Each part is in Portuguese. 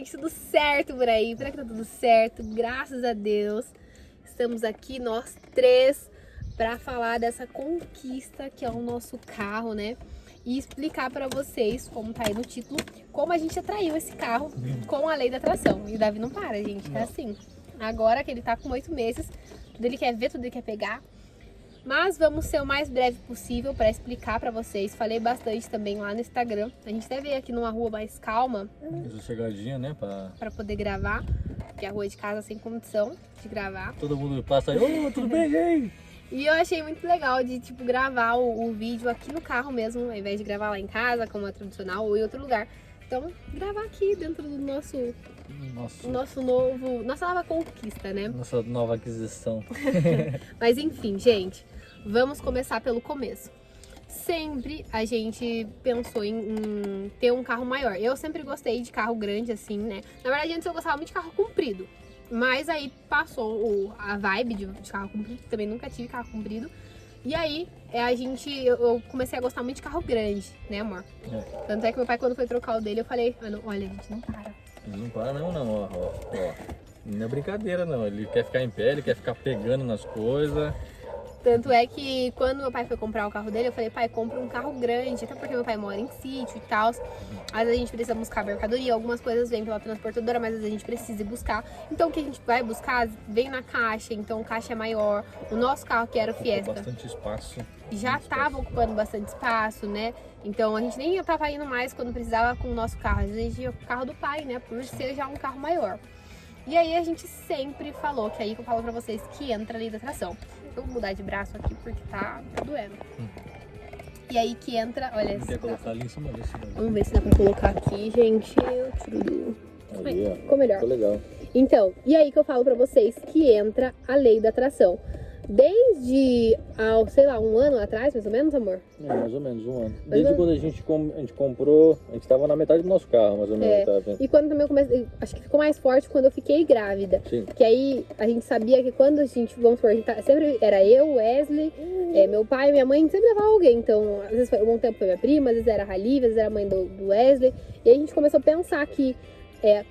gente? Tudo certo por aí? Por aqui tá tudo certo, graças a Deus. Estamos aqui, nós três, para falar dessa conquista que é o nosso carro, né? E explicar para vocês, como tá aí no título, como a gente atraiu esse carro com a lei da atração. E o Davi não para, gente, é assim. Agora que ele tá com 8 meses, tudo ele quer ver, tudo ele quer pegar. Mas vamos ser o mais breve possível para explicar para vocês. Falei bastante também lá no Instagram. A gente até veio aqui numa rua mais calma. Sossegadinha, né? Para poder gravar. Porque a rua de casa sem condição de gravar. Todo mundo passa aí, ô, tudo bem, gente? E eu achei muito legal de, tipo, gravar o vídeo aqui no carro mesmo, ao invés de gravar lá em casa, como é tradicional, ou em outro lugar. Então, gravar aqui dentro do nossa nova conquista, né? Nossa nova aquisição. Mas enfim, gente, vamos começar pelo começo. Sempre a gente pensou em ter um carro maior. Eu sempre gostei de carro grande, assim, né? Na verdade, antes eu gostava muito de carro comprido. Mas aí passou a vibe de carro comprido, também nunca tive carro comprido. E aí eu comecei a gostar muito de carro grande, né, amor? É. Tanto é que meu pai, quando foi trocar o dele, eu falei, olha, a gente não para. Ele não para não, ó. Não é brincadeira não, ele quer ficar em pé, ele quer ficar pegando nas coisas. Tanto é que quando meu pai foi comprar o carro dele, eu falei, pai, compra um carro grande, até porque meu pai mora em sítio e tal. Às vezes a gente precisa buscar mercadoria, algumas coisas vêm pela transportadora, mas às vezes a gente precisa ir buscar. Então o que a gente vai buscar vem na caixa, então caixa é maior. O nosso carro, que era o Fiesta, bastante espaço. Já estava ocupando bastante espaço, né? Então a gente nem estava indo mais quando precisava com o nosso carro. Às vezes a gente ia com o carro do pai, né? Por ser já um carro maior. E aí a gente sempre falou, que é aí que eu falo pra vocês, que entra a lei da atração. Eu vou mudar de braço aqui porque tá doendo. E aí que entra, olha esse. Quer colocar ali em cima desse daí. Vamos ver se dá pra colocar aqui, gente. Ficou melhor. Ficou legal. Então, e aí que eu falo pra vocês que entra a lei da atração. Desde, sei lá, um ano atrás, mais ou menos, amor? É, mais ou menos um ano. Desde quando a gente comprou, a gente tava na metade do nosso carro, mais ou menos. E quando também eu comecei, acho que ficou mais forte quando eu fiquei grávida. Sim. Que aí a gente sabia que quando a gente, vamos supor, sempre era eu, Wesley, meu pai, minha mãe, sempre levava alguém. Então, às vezes um tempo foi minha prima, às vezes era a Rali, às vezes era a mãe do Wesley. E aí a gente começou a pensar que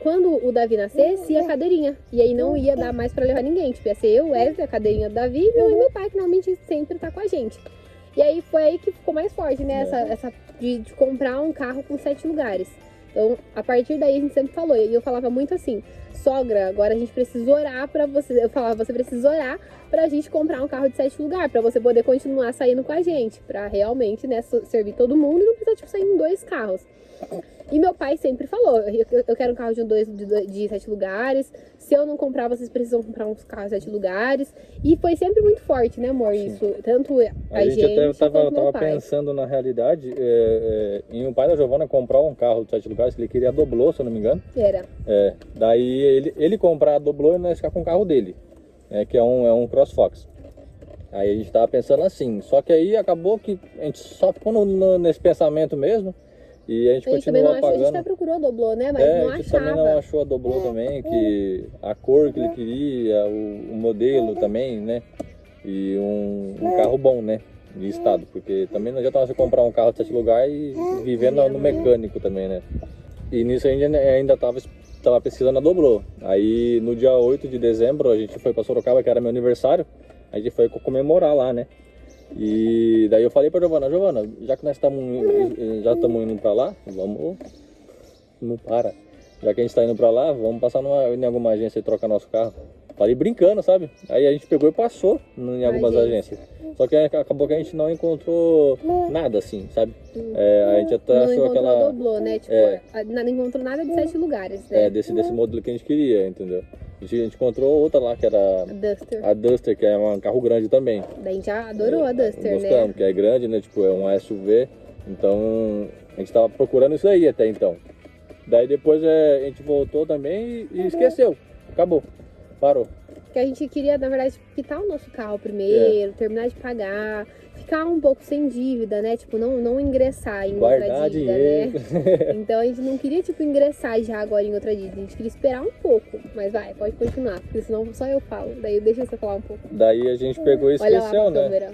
quando o Davi nascesse, ia a cadeirinha. E aí não ia dar mais pra levar ninguém. Tipo, ia ser eu, Wesley, a cadeirinha do Davi e meu pai, que normalmente sempre tá com a gente. E aí foi aí que ficou mais forte, né? Essa de comprar um carro com 7 lugares. Então, a partir daí a gente sempre falou. E eu falava muito assim, sogra, agora a gente precisa orar pra você. Eu falava, você precisa orar pra gente comprar um carro de 7 lugares, pra você poder continuar saindo com a gente. Pra realmente, né, servir todo mundo e não precisar, tipo, sair em 2 carros. E meu pai sempre falou, eu quero um carro de 7 lugares. Se eu não comprar, vocês precisam comprar uns carros de 7 lugares. E foi sempre muito forte, né, amor? Sim. Isso, tanto a gente até tava pensando na realidade em o pai da Giovana comprar um carro de 7 lugares, que ele queria a Doblô, se eu não me engano. Era. Daí ele comprar a Doblô e nós ficar com o carro dele, que é um CrossFox. Aí a gente tava pensando assim, só que aí acabou que a gente só ficou nesse pensamento mesmo. E a gente continuou pagando. A gente até procurou a Doblô, né? Mas não achava. A gente também não achou a Doblô também, que a cor que ele queria, o modelo também, né? E um carro bom, né? De estado, porque também não adianta você comprar um carro de 7 lugares e viver no mecânico também, né? E nisso a gente ainda tava pesquisando a Doblô. Aí no dia 8 de dezembro a gente foi pra Sorocaba, que era meu aniversário, a gente foi comemorar lá, né? E daí eu falei pra Giovana, já que nós já estamos indo pra lá, não para. Já que a gente tá indo pra lá, vamos passar em alguma agência e trocar nosso carro. Falei brincando, sabe? Aí a gente pegou e passou em algumas agências. Só que acabou que a gente não encontrou nada assim, sabe? A gente até achou aquela... Não encontrou né? Tipo, não encontrou nada de 7 lugares, né? Desse modelo que a gente queria, entendeu? A gente encontrou outra lá, que era a Duster, que é um carro grande também. Daí a gente já adorou a Duster, gostamos, né? Que é grande, né? Tipo, é um SUV. Então, a gente tava procurando isso aí até então. Daí depois a gente voltou também e esqueceu. Acabou. Parou. Que a gente queria, na verdade, quitar o nosso carro primeiro, terminar de pagar, ficar um pouco sem dívida, né? Tipo, não ingressar em outra dívida, né? Então a gente não queria, tipo, ingressar já agora em outra dívida. A gente queria esperar um pouco. Mas vai, pode continuar, porque senão só eu falo. Daí deixa você falar um pouco. Daí a gente pegou e esqueceu, né? Câmera.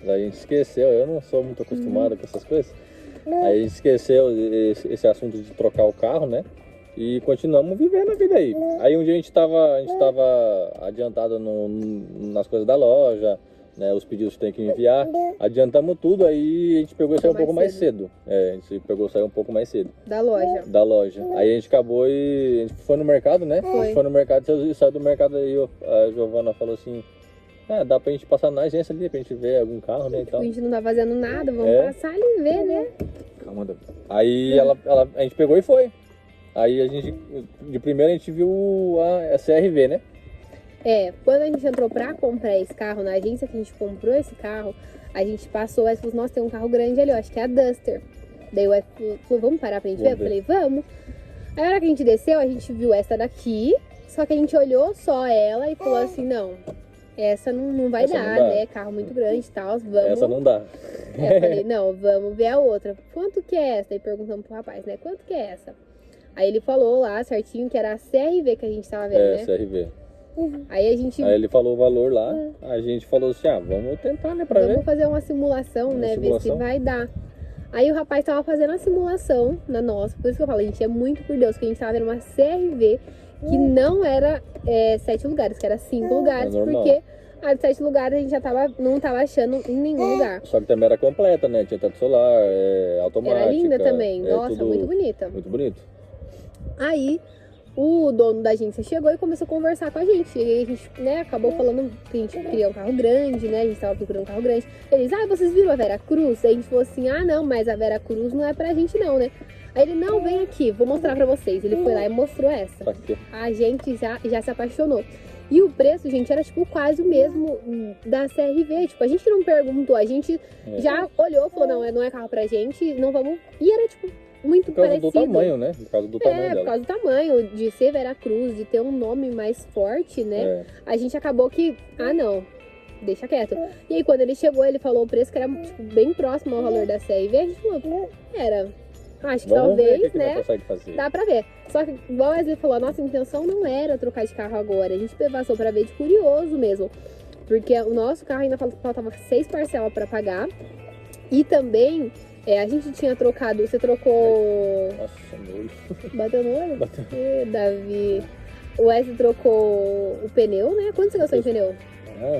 Daí a gente esqueceu. Eu não sou muito acostumado com essas coisas. Aí a gente esqueceu esse assunto de trocar o carro, né? E continuamos vivendo a vida aí. Aí um dia a gente tava adiantado nas coisas da loja, né? Os pedidos que tem que enviar. Adiantamos tudo, aí a gente pegou e saiu um pouco mais cedo. É, a gente pegou e saiu um pouco mais cedo. Da loja. Da loja. Aí a gente acabou e a gente foi no mercado, né? A gente foi no mercado e saiu do mercado aí a Giovana falou assim, dá pra gente passar na agência ali, pra gente ver algum carro, né? E tal. A gente não tá fazendo nada, vamos passar ali e ver, né? Calma, Davi. Aí a gente pegou e foi. Aí a gente, de primeiro a gente viu a CRV, né? Quando a gente entrou pra comprar esse carro, na agência que a gente comprou esse carro, a gente passou, aí falou, nossa, tem um carro grande ali, eu acho que é a Duster. Daí o Wes falou, vamos parar pra gente ver? Eu falei, vamos. Aí a hora que a gente desceu, a gente viu essa daqui, só que a gente olhou só ela e falou assim, não, essa não vai dar, né? Carro muito grande e tal, vamos... Essa não dá. Eu falei, não, vamos ver a outra. Quanto que é essa? Aí perguntamos pro rapaz, né? Quanto que é essa? Aí ele falou lá certinho que era a CRV que a gente tava vendo, né? CRV. Aí a gente... Aí ele falou o valor lá, a gente falou assim, vamos tentar, né, pra ver. Vamos fazer uma simulação, né, ver se vai dar. Aí o rapaz tava fazendo a simulação na nossa, por isso que eu falo, a gente é muito por Deus, que a gente tava vendo uma CRV que não era 7 lugares, que era 5 lugares, porque a de 7 lugares a gente já não tava achando em nenhum lugar. Só que também era completa, né, tinha teto solar, automática. Era linda também, nossa, tudo muito bonita. Muito bonito. Aí o dono da agência chegou e começou a conversar com a gente. E aí a gente, né, acabou falando que a gente queria um carro grande, né? A gente tava procurando um carro grande. Eles, vocês viram a Vera Cruz? Aí a gente falou assim, não, mas a Vera Cruz não é pra gente não, né? Aí ele, não, vem aqui, vou mostrar pra vocês. Ele foi lá e mostrou essa. A gente já se apaixonou. E o preço, gente, era tipo quase o mesmo da CRV. Tipo, a gente não perguntou, a gente já olhou, falou, não é carro pra gente, não vamos... E era tipo... muito parecido. Por causa do tamanho, né? Por causa do tamanho dela. Por causa do tamanho, de ser Vera Cruz, de ter um nome mais forte, né? A gente acabou que, não, deixa quieto. E aí, quando ele chegou, ele falou o preço que era tipo, bem próximo ao valor da CRV. A gente falou, acho que talvez, né? Dá pra ver. Só que, igual a Wesley falou, a nossa intenção não era trocar de carro agora. A gente passou pra ver de curioso mesmo. Porque o nosso carro ainda faltava 6 parcelas pra pagar. E também... a gente tinha trocado, você trocou... Nossa, meu olho. Bateu no olho? Davi. O Wesley trocou o pneu, né? Quanto você gastou em pneu?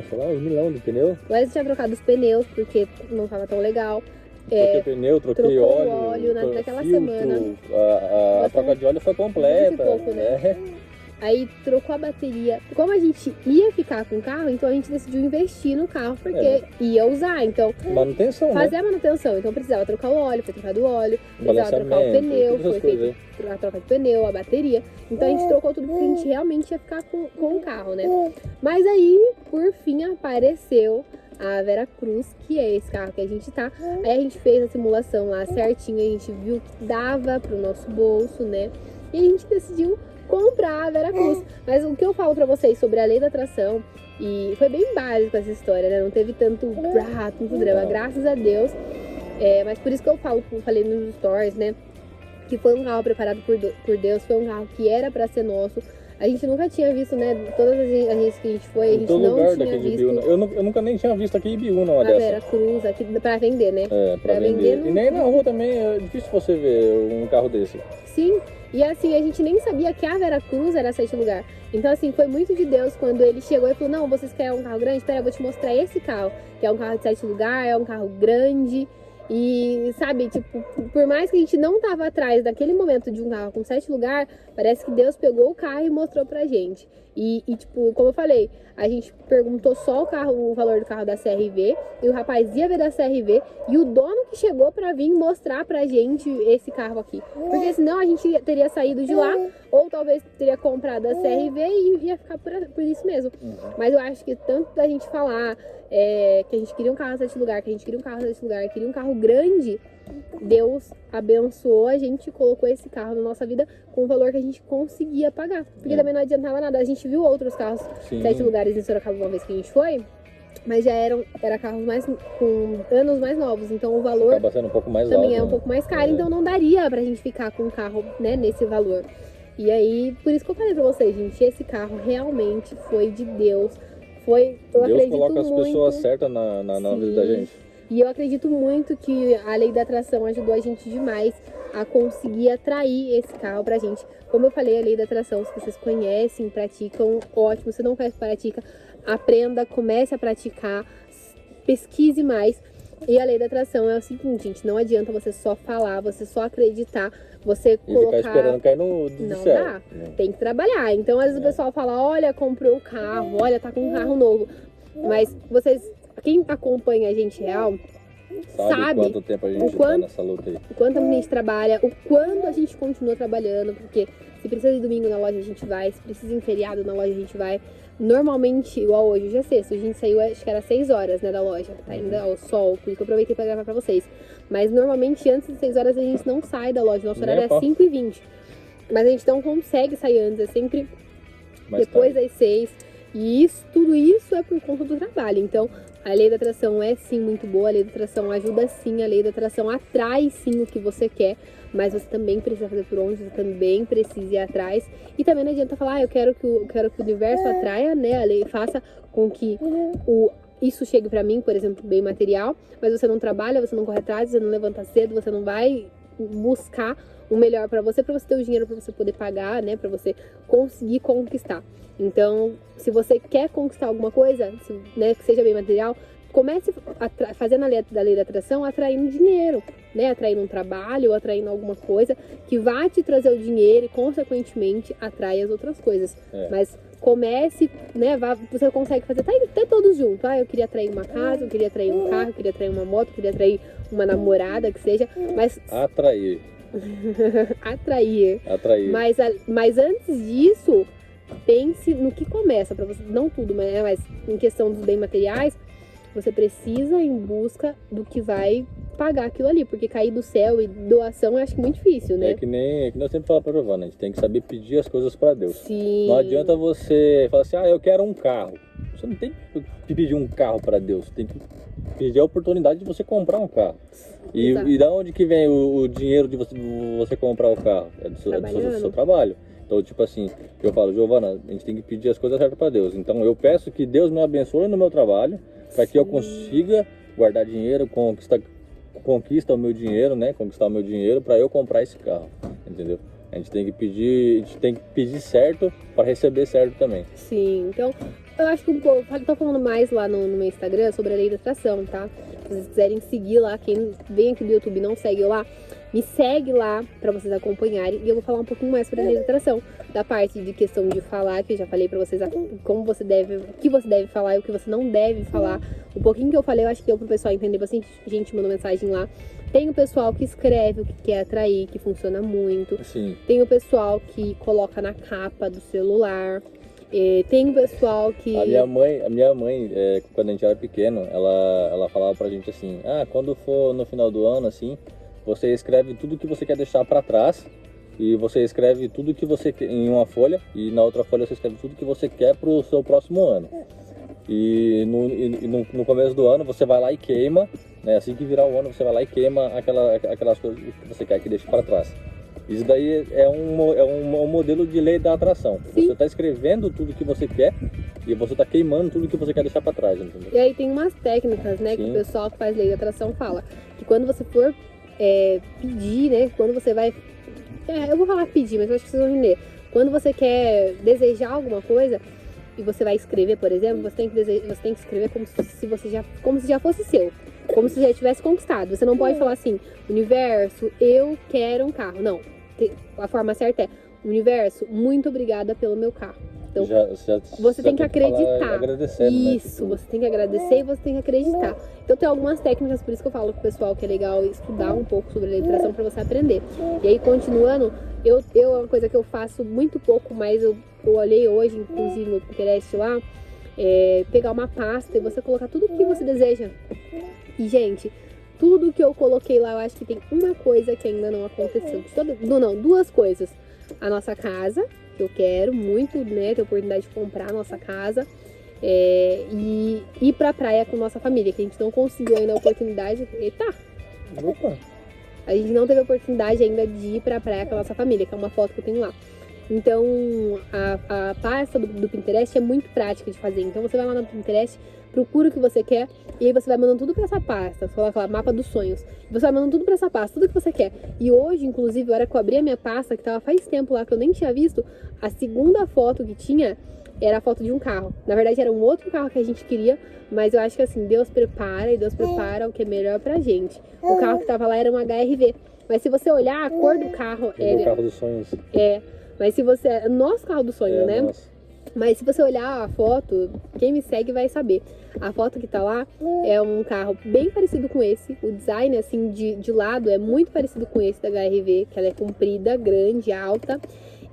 Sei lá, uns milhão de pneu. O Wesley tinha trocado os pneus, porque não tava tão legal. Troquei pneu, troquei óleo naquela filtro, semana. A troca de óleo foi completa. Pouco, né? Aí trocou a bateria. Como a gente ia ficar com o carro, então a gente decidiu investir no carro, porque ia usar. Então, manutenção, fazer a manutenção. Então precisava trocar o óleo, foi trocado o óleo. Precisava trocar o pneu, foi feito a troca de pneu, a bateria. Então a gente trocou tudo porque a gente realmente ia ficar com o carro, né? Mas aí, por fim, apareceu a Vera Cruz, que é esse carro que a gente tá. Aí a gente fez a simulação lá certinho, a gente viu que dava pro nosso bolso, né? E a gente decidiu comprar a Vera Cruz. Mas o que eu falo pra vocês sobre a lei da atração, e foi bem básico essa história, né? Não teve tanto drama, graças a Deus. Mas por isso que eu falei nos stories, né? Que foi um carro preparado por Deus, foi um carro que era pra ser nosso. A gente nunca tinha visto, né? Todas as agências que a gente foi, a gente não tinha visto. Eu nunca nem tinha visto aqui em Ibiúna uma dessa. A Vera Cruz, aqui pra vender, né? Pra vender. E nem na rua também é difícil você ver um carro desse. Sim. E assim, a gente nem sabia que a Vera Cruz era 7 lugar. Então assim, foi muito de Deus quando ele chegou e falou, não, vocês querem um carro grande? Espera, eu vou te mostrar esse carro. Que é um carro de 7 lugar, é um carro grande. E sabe, tipo, por mais que a gente não tava atrás daquele momento de um carro com 7 lugar, parece que Deus pegou o carro e mostrou pra gente. E tipo, como eu falei, a gente perguntou só o valor do carro da CRV, e o rapaz ia ver da CRV, e o dono que chegou pra vir mostrar pra gente esse carro aqui. Porque senão a gente teria saído de lá, ou talvez teria comprado a CRV e ia ficar por isso mesmo. Mas eu acho que tanto da gente falar que a gente queria um carro 7 lugar, que a gente queria um carro 7 lugar, queria um carro grande, Deus abençoou a gente e colocou esse carro na nossa vida com o valor que a gente conseguia pagar. Porque também não adiantava nada. A gente viu outros carros 7 lugares em Sorocaba uma vez que a gente foi, mas já era carros com anos mais novos. Então o valor acaba sendo um pouco mais também alto, um pouco mais caro. Então não daria pra gente ficar com um carro, né, nesse valor. E aí, por isso que eu falei pra vocês, gente, esse carro realmente foi de Deus. Deus coloca as pessoas certas na vida da gente. E eu acredito muito que a lei da atração ajudou a gente demais a conseguir atrair esse carro pra gente. Como eu falei, a lei da atração, se vocês conhecem, praticam, ótimo. Se não conhece, pratica, aprenda, comece a praticar, pesquise mais. E a lei da atração é o seguinte, gente, não adianta você só falar, você só acreditar, você colocar... E ficar esperando cair do não céu. Dá, tem que trabalhar. Então, às vezes o pessoal fala, olha, comprou o carro, olha, tá com um carro novo. Mas vocês, quem acompanha a gente real, sabe quanto tempo a gente tá nessa luta aí. O quanto a gente trabalha, o quanto a gente continua trabalhando, porque se precisa de domingo na loja a gente vai, se precisa de feriado na loja a gente vai. Normalmente, igual hoje é sexta, a gente saiu, acho que era 6 horas, né, da loja, tá ainda ao sol, por isso que eu aproveitei pra gravar pra vocês. Mas normalmente antes de 6 horas a gente não sai da loja, nosso horário é 5h20. Mas a gente não consegue sair antes, é sempre depois das 6. E isso, tudo isso é por conta do trabalho. Então, a lei da atração é sim muito boa, a lei da atração ajuda sim, a lei da atração atrai sim o que você quer, mas você também precisa fazer por onde, você também precisa ir atrás. E também não adianta falar, eu quero que o universo atraia, né, a lei faça com que isso chegue pra mim, por exemplo, bem material, mas você não trabalha, você não corre atrás, você não levanta cedo, você não vai buscar o melhor pra você ter o dinheiro pra você poder pagar, né, pra você conseguir conquistar. Então, se você quer conquistar alguma coisa, né, que seja bem material, comece fazendo a lei da atração, atraindo dinheiro, né, atraindo um trabalho, atraindo alguma coisa que vai te trazer o dinheiro e, consequentemente, atrai as outras coisas. Mas comece, né, você consegue fazer até todos juntos. Eu queria atrair uma casa, eu queria atrair um carro, eu queria atrair uma moto, eu queria atrair uma namorada, que seja, mas... Atrair. Mas antes disso, pense no que começa, para você, não tudo, mas em questão dos bens materiais, você precisa ir em busca do que vai pagar aquilo ali, porque cair do céu e doação eu acho muito difícil, né? É que eu sempre falo pra Giovana, a gente tem que saber pedir as coisas pra Deus. Sim. Não adianta você falar assim, eu quero um carro. Você não tem que pedir um carro pra Deus, tem que pedir a oportunidade de você comprar um carro. E da onde que vem o dinheiro de você comprar o carro? É do seu trabalho. Então, tipo assim, eu falo, Giovana, a gente tem que pedir as coisas certas pra Deus. Então, eu peço que Deus me abençoe no meu trabalho, para que eu consiga guardar dinheiro, conquistar o meu dinheiro, né? Conquistar o meu dinheiro para eu comprar esse carro, entendeu? A gente tem que pedir certo para receber certo também. Sim, então eu acho que eu tô falando mais lá no meu Instagram sobre a lei da atração, tá? Se vocês quiserem seguir lá, quem vem aqui do YouTube e não segue eu lá, me segue lá pra vocês acompanharem e eu vou falar um pouquinho mais sobre a lei da atração, da parte de questão de falar, que eu já falei pra vocês como você deve, o que você deve falar e o que você não deve falar. Um pouquinho que eu falei, eu acho que deu pro pessoal entender, bastante gente mandou mensagem lá. Tem o pessoal que escreve o que quer atrair, que funciona muito. Sim. Tem o pessoal que coloca na capa do celular. Tem o pessoal que... A minha mãe, quando a gente era pequeno, ela falava pra gente assim, quando for no final do ano, assim, você escreve tudo que você quer deixar pra trás e você escreve tudo que você quer em uma folha e na outra folha você escreve tudo que você quer pro seu próximo ano. E no começo do ano você vai lá e queima, né? Assim que virar o ano você vai lá e queima aquelas coisas que você quer que deixe para trás. Isso daí é um modelo de lei da atração. Sim. Você está escrevendo tudo que você quer e você está queimando tudo que você quer deixar para trás, entendeu? E aí tem umas técnicas, né, que o pessoal que faz lei da atração fala. Que quando você for pedir, né, quando você vai... eu vou falar pedir, mas eu acho que vocês vão entender. Quando você quer desejar alguma coisa e você vai escrever, por exemplo, você tem que escrever como se já fosse seu. Como se já tivesse conquistado. Você não pode falar assim, universo, eu quero um carro. Não. A forma certa é, universo, muito obrigada pelo meu carro. Então, você tem que acreditar. Isso, né? Você tem que agradecer e você tem que acreditar. Então tem algumas técnicas, por isso que eu falo pro pessoal que é legal estudar um pouco sobre a lei da atração pra você aprender. E aí, continuando, eu é uma coisa que eu faço muito pouco, mas eu olhei hoje, inclusive no Pinterest lá, pegar uma pasta e você colocar tudo o que você deseja. E, gente, tudo que eu coloquei lá, eu acho que tem uma coisa que ainda não aconteceu. Duas coisas. A nossa casa, que eu quero muito, né, ter a oportunidade de comprar a nossa casa. E ir pra praia com nossa família, que a gente não conseguiu ainda a oportunidade. Eita! Opa! A gente não teve a oportunidade ainda de ir pra praia com a nossa família, que é uma foto que eu tenho lá. Então, a pasta do Pinterest é muito prática de fazer. Então, você vai lá no Pinterest, procura o que você quer, e aí você vai mandando tudo pra essa pasta. Você vai falar mapa dos sonhos. Você vai mandando tudo pra essa pasta, tudo que você quer. E hoje, inclusive, a hora que eu abri a minha pasta, que tava faz tempo lá, que eu nem tinha visto, a segunda foto que tinha era a foto de um carro. Na verdade, era um outro carro que a gente queria, mas eu acho que assim, Deus prepara e Deus prepara o que é melhor pra gente. O carro que tava lá era um HRV. Mas se você olhar, a cor do carro É o carro dos sonhos. Mas se você... É o nosso carro do sonho, né? Nossa. Mas se você olhar a foto, quem me segue vai saber. A foto que tá lá é um carro bem parecido com esse. O design, assim, de lado é muito parecido com esse da HRV, que ela é comprida, grande, alta.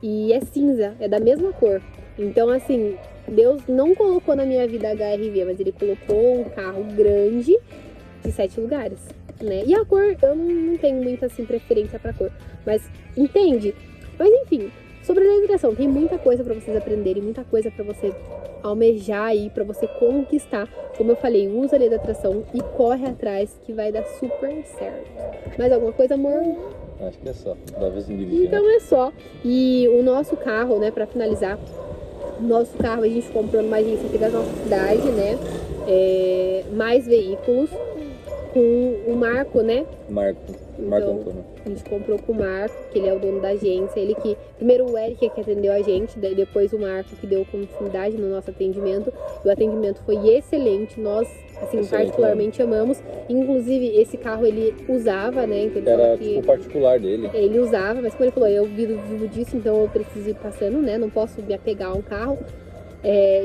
E é cinza, é da mesma cor. Então, assim, Deus não colocou na minha vida HRV, mas Ele colocou um carro grande de 7 lugares, né? E a cor, eu não tenho muita, assim, preferência pra cor. Mas, entende? Mas, enfim, sobre a lei da atração, tem muita coisa pra vocês aprenderem, muita coisa pra você almejar aí, pra você conquistar. Como eu falei, usa a lei da atração e corre atrás, que vai dar super certo. Mais alguma coisa, amor? Acho que é só. Da vez em dirigir, Então é só. E o nosso carro, né, pra finalizar, o nosso carro a gente comprou numa agência aqui da nossa cidade, né? Mais veículos com o Marco, né? Marco Então, Antônio. a gente comprou com o Marco, que ele é o dono da agência. Ele que... Primeiro o Eric que atendeu a gente, daí depois o Marco que deu continuidade no nosso atendimento. E o atendimento foi excelente. Nós, assim, Excelente, particularmente amamos. Inclusive, esse carro ele usava, né? Então, ele Era falou que tipo particular dele. ele usava, mas como ele falou, eu vivo disso, então eu preciso ir passando, né? Não posso me apegar a um carro.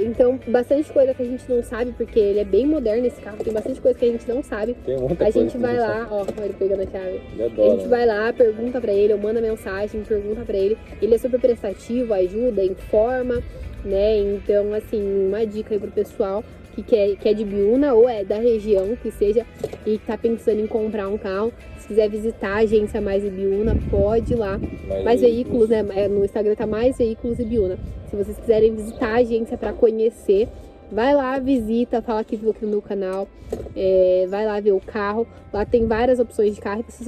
Então, bastante coisa que a gente não sabe, porque ele é bem moderno esse carro, tem bastante coisa que a gente não sabe. Tem muita A coisa gente que vai não lá, ó, ele pegando a chave. Ele adora, A gente vai lá, pergunta pra ele, eu mando mensagem, pergunta pra ele. Ele é super prestativo, ajuda, informa, né? Então, assim, uma dica aí pro pessoal que é de Biúna ou é da região, que seja, e tá pensando em comprar um carro. Se quiser visitar a agência Mais Ibiúna, pode ir lá. Mais veículos, né? No Instagram tá Mais Veículos Ibiúna. Se vocês quiserem visitar a agência pra conhecer, vai lá, visita, fala que viu aqui no meu canal. Vai lá ver o carro. Lá tem várias opções de carro. Se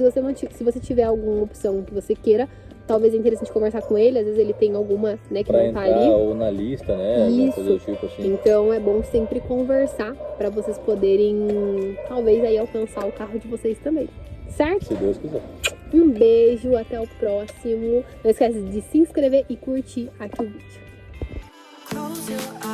você tiver alguma opção que você queira, talvez é interessante conversar com ele. Às vezes ele tem alguma, né, que pra não tá entrar, ali. ou na lista, né? Alguma coisa do Isso. tipo assim. Então é bom sempre conversar pra vocês poderem, talvez, aí alcançar o carro de vocês também. Certo? Se Deus quiser. Um beijo, até o próximo. Não esquece de se inscrever e curtir aqui o vídeo. Close your eyes.